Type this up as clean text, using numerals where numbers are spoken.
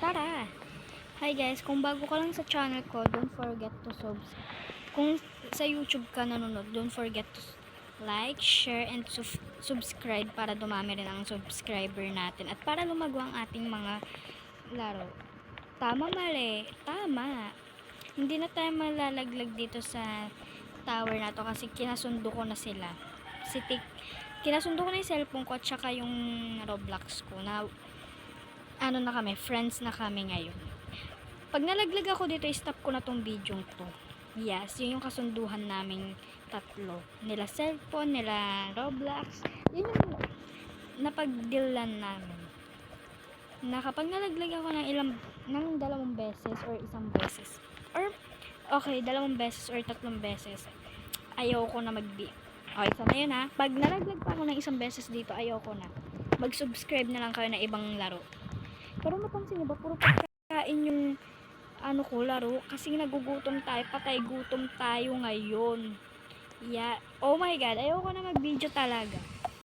Tara! Hi guys, kung bago ka lang sa channel ko, don't forget to kung sa YouTube ka nanonood, don't forget to like, share, and subscribe para dumami rin ang subscriber natin at para lumago ang ating mga laro. Tama, mali. Tama. Hindi na tayo malalaglag dito sa tower na to kasi kinasundo ko na sila. Kinasundo ko na yung cellphone ko at saka yung Roblox ko na ano na kami, friends na kami ngayon. Pag nalaglag ako dito, stop ko na tong video to. Yes, yun yung kasunduhan naming tatlo. Nila cellphone, nila Roblox. Yun yung napag-dealan namin. Na kapag nalaglag ako ng dalawang beses or isang beses, or okay, dalawang beses or tatlong beses, ayaw ko na okay, so na yun ha. Pag nalaglag pa ako ng isang beses dito, ayaw ko na. Mag-subscribe na lang kayo na ibang laro. Pero napansin niyo ba, puro pagkain yung laro kasi nagugutom tayo, patay gutom tayo ngayon. Yeah. Oh my god, ayoko na mag-video talaga.